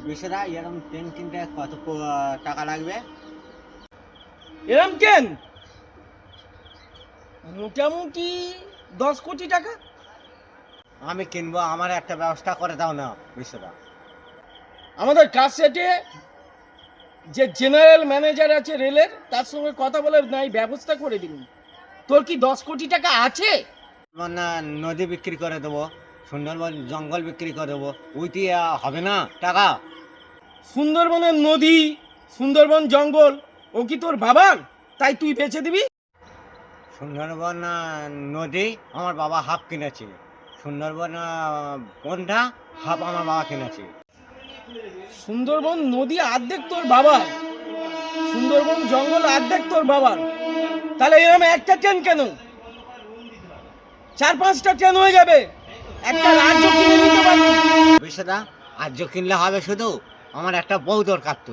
বিশ্বদা এরকম ট্রেন কিনতে কত টাকা লাগবে? এরম কেন মোটামুটি 10 কোটি টাকা। আমি কিনবো, আমার একটা ব্যবস্থা করে দাও না বিশ্বদা। আমাদের কাজ সেটে যে জেনারেল ম্যানেজার আছে রেলের, তার সঙ্গে কথা বলে নাই ব্যবস্থা করে দিন। তোর কি 10 কোটি টাকা আছে? মানে নদী বিক্রি করে দেবো, সুন্দরবন জঙ্গল বিক্রি করে দেবো, ওইটি হবে না টাকা? সুন্দরবনের নদী, সুন্দরবন জঙ্গল, ও কি তোর বাবার? তাই তুই বেচে দিবি? সুন্দরবন নদী আমার বাবা হাফ কিনেছে, সুন্দরবন বনটা হাফ আমার বাবা কিনেছে। সুন্দরবন নদী অর্ধেক তোর বাবার, সুন্দরবন জঙ্গল অর্ধেক তোর বাবার, তাহলে এরকম একটা ট্রেন কেন? 4-5টা ট্রেন হয়ে যাবে, একটা রাজ্য কিনে নিতে পারবি। বিশ্বদা আর্য কিনলে হবে শুধু? আমার একটা বউ দরকার তো।